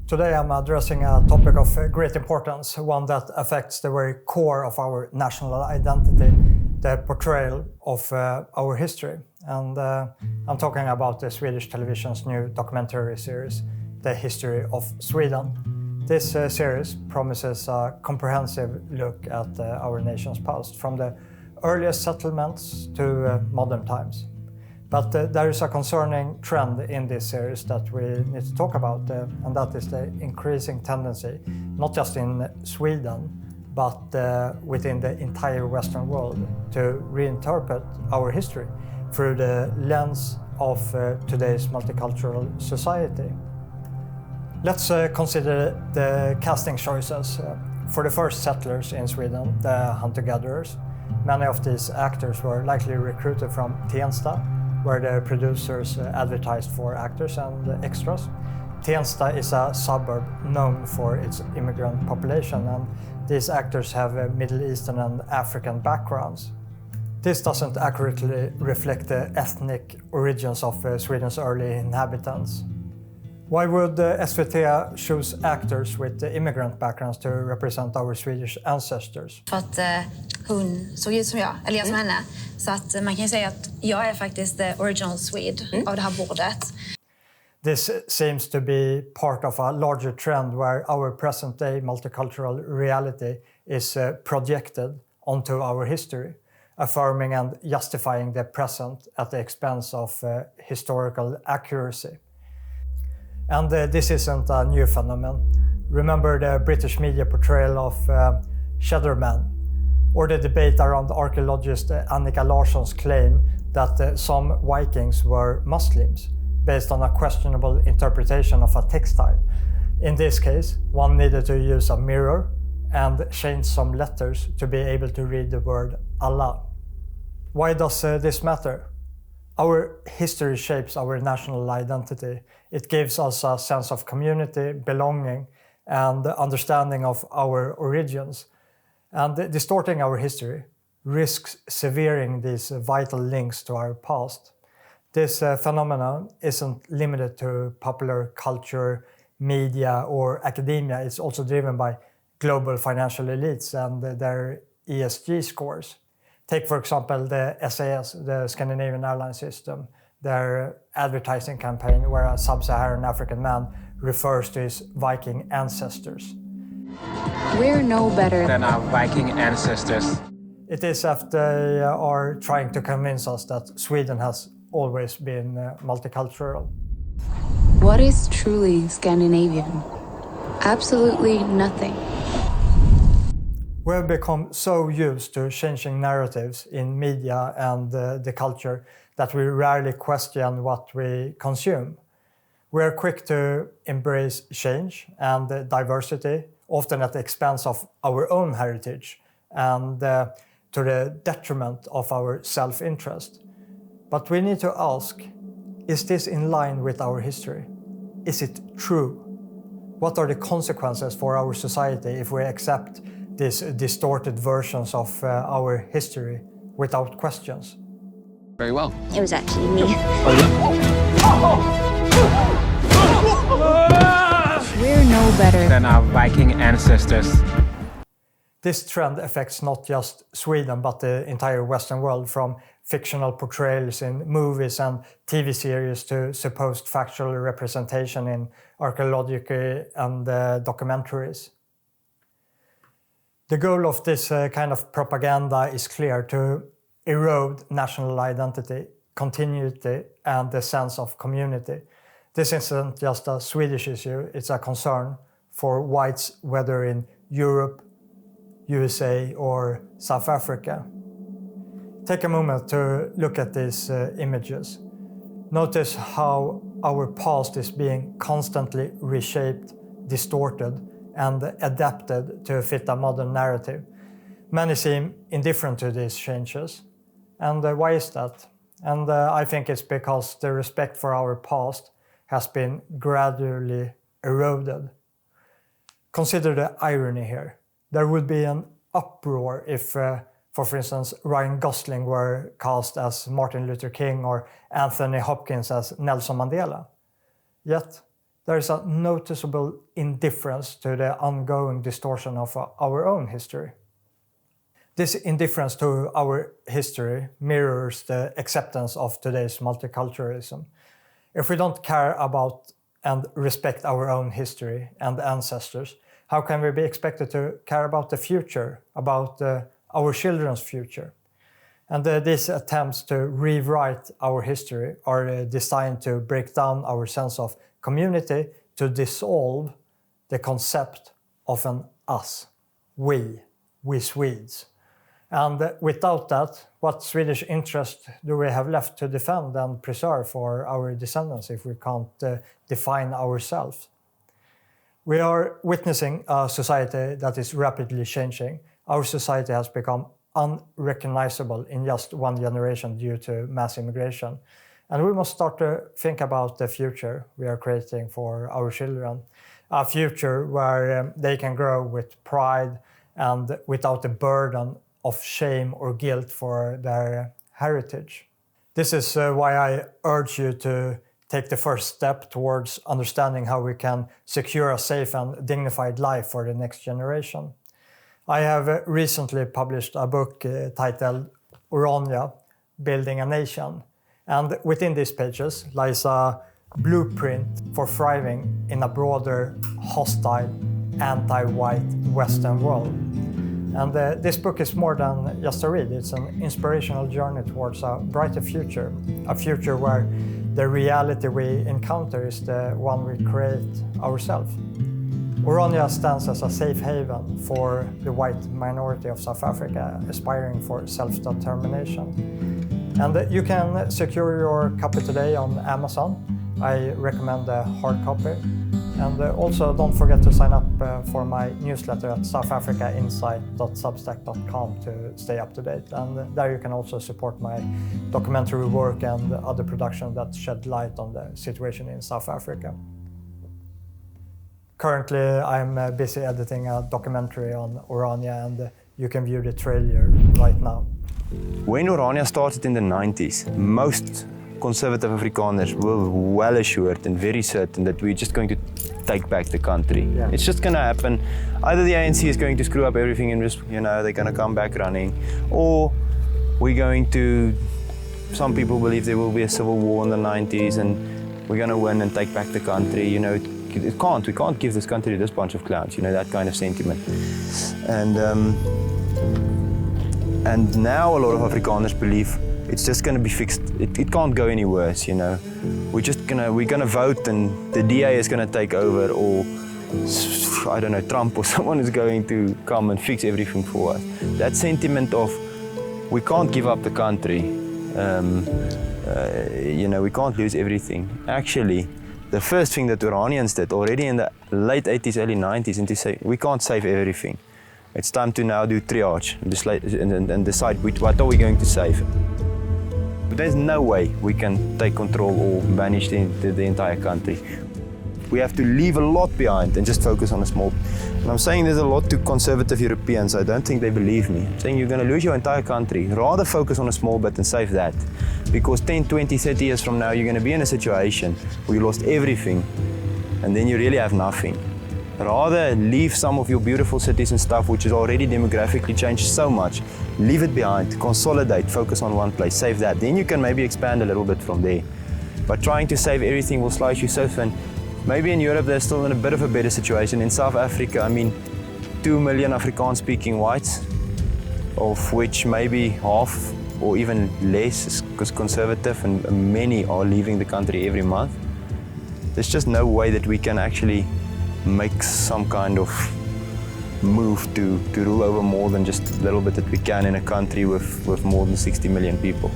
Today I'm addressing a topic of great importance, one that affects the very core of our national identity, the portrayal of our history. And I'm talking about the Swedish television's new documentary series, The History of Sweden. This series promises a comprehensive look at our nation's past, from the earliest settlements to modern times. But there is a concerning trend in this series that we need to talk about, and that is the increasing tendency, not just in Sweden, but within the entire Western world, to reinterpret our history through the lens of today's multicultural society. Let's consider the casting choices. For the first settlers in Sweden, the hunter-gatherers, many of these actors were likely recruited from Tensta, where the producers advertised for actors and extras. Tensta is a suburb known for its immigrant population, and these actors have Middle Eastern and African backgrounds. This doesn't accurately reflect the ethnic origins of Sweden's early inhabitants. Why would SVT choose actors with immigrant backgrounds to represent our Swedish ancestors? För att hon såg ut som jag, eller jag som henne. Så att man kan säga att jag är faktiskt the original Swede av det här bordet. This seems to be part of a larger trend where our present-day multicultural reality is projected onto our history, affirming and justifying the present at the expense of historical accuracy. And this isn't a new phenomenon. Remember the British media portrayal of Cheddar-Man, or the debate around archaeologist Annika Larsson's claim that some Vikings were Muslims, based on a questionable interpretation of a textile. In this case, one needed to use a mirror and change some letters to be able to read the word Allah. Why does this matter? Our history shapes our national identity. It gives us a sense of community, belonging, and understanding of our origins. And distorting our history risks severing these vital links to our past. This phenomenon isn't limited to popular culture, media, or academia. It's also driven by global financial elites and their ESG scores. Take, for example, the SAS, the Scandinavian airline system, their advertising campaign where a sub-Saharan African man refers to his Viking ancestors. We're no better than our Viking ancestors. It is as they are trying to convince us that Sweden has always been multicultural. What is truly Scandinavian? Absolutely nothing. We have become so used to changing narratives in media and the culture that we rarely question what we consume. We are quick to embrace change and diversity, often at the expense of our own heritage and to the detriment of our self-interest. But we need to ask, is this in line with our history? Is it true? What are the consequences for our society if we accept these distorted versions of our history without questions? Very well. It was actually me. We're no better than our Viking ancestors. This trend affects not just Sweden, but the entire Western world, from fictional portrayals in movies and TV series to supposed factual representation in archaeological and documentaries. The goal of this kind of propaganda is clear: to erode national identity, continuity, and the sense of community. This isn't just a Swedish issue, it's a concern for whites, whether in Europe, USA, or South Africa. Take a moment to look at these images. Notice how our past is being constantly reshaped, distorted, and adapted to fit a modern narrative. Many seem indifferent to these changes. And why is that? And I think it's because the respect for our past has been gradually eroded. Consider the irony here. There would be an uproar if, for instance, Ryan Gosling were cast as Martin Luther King or Anthony Hopkins as Nelson Mandela. Yet, there is a noticeable indifference to the ongoing distortion of our own history. This indifference to our history mirrors the acceptance of today's multiculturalism. If we don't care about and respect our own history and ancestors, how can we be expected to care about the future, about our children's future? And these attempts to rewrite our history are designed to break down our sense of community, to dissolve the concept of an us, we Swedes. And without that, what Swedish interest do we have left to defend and preserve for our descendants if we can't define ourselves? We are witnessing a society that is rapidly changing. Our society has become unrecognizable in just one generation due to mass immigration. And we must start to think about the future we are creating for our children. A future where they can grow with pride and without the burden of shame or guilt for their heritage. This is why I urge you to take the first step towards understanding how we can secure a safe and dignified life for the next generation. I have recently published a book titled Orania Building a Nation, and within these pages lies a blueprint for thriving in a broader, hostile, anti-white Western world. And this book is more than just a read. It's an inspirational journey towards a brighter future, a future where the reality we encounter is the one we create ourselves. Orania stands as a safe haven for the white minority of South Africa aspiring for self-determination. And you can secure your copy today on Amazon. I recommend the hard copy. And also don't forget to sign up for my newsletter at southafricainsight.substack.com to stay up to date. And there you can also support my documentary work and other production that shed light on the situation in South Africa. Currently, I'm busy editing a documentary on Orania, and you can view the trailer right now. When Orania started in the 90s, most conservative Afrikaners were well assured and very certain that we're just going to take back the country. Yeah. It's just going to happen. Either the ANC is going to screw up everything and just, they're going to come back running, or we're going to, some people believe there will be a civil war in the 90s and we're going to win and take back the country. We can't give this country to this bunch of clowns, that kind of sentiment. And now a lot of Afrikaners believe it's just going to be fixed. It can't go any worse, We're gonna vote and the DA is going to take over, or I don't know, Trump or someone is going to come and fix everything for us. That sentiment of we can't give up the country, we can't lose everything. Actually, the first thing that Oranians did already in the late 80s, early 90s, and to say we can't save everything. It's time to now do triage and decide what are we going to save. But there's no way we can take control or manage the entire country. We have to leave a lot behind and just focus on a small. And I'm saying there's a lot to conservative Europeans. I don't think they believe me. I'm saying you're going to lose your entire country. Rather focus on a small bit and save that. Because 10, 20, 30 years from now, you're going to be in a situation where you lost everything and then you really have nothing. Rather leave some of your beautiful cities and stuff, which is already demographically changed so much. Leave it behind, consolidate, focus on one place, save that. Then you can maybe expand a little bit from there. But trying to save everything will slice you so thin. Maybe in Europe they're still in a bit of a better situation. In South Africa, 2 million Afrikaans-speaking whites, of which maybe half or even less is conservative, and many are leaving the country every month. There's just no way that we can actually make some kind of move to rule over more than just a little bit that we can in a country with more than 60 million people.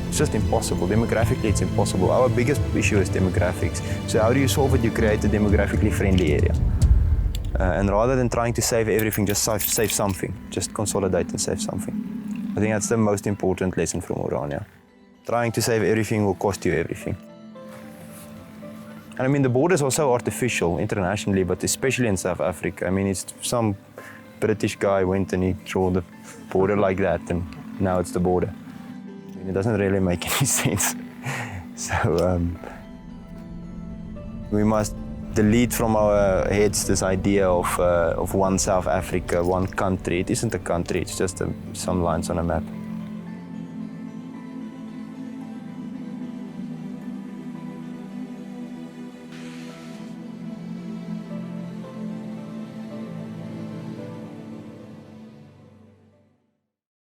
It's just impossible. Demographically, it's impossible. Our biggest issue is demographics. So how do you solve it? You create a demographically friendly area. And rather than trying to save everything, just save something. Just consolidate and save something. I think that's the most important lesson from Orania. Trying to save everything will cost you everything. And the borders are so artificial internationally, but especially in South Africa. It's some British guy went and he drew the border like that, and now it's the border. It doesn't really make any sense. So we must delete from our heads this idea of one South Africa, one country. It isn't a country, it's just some lines on a map.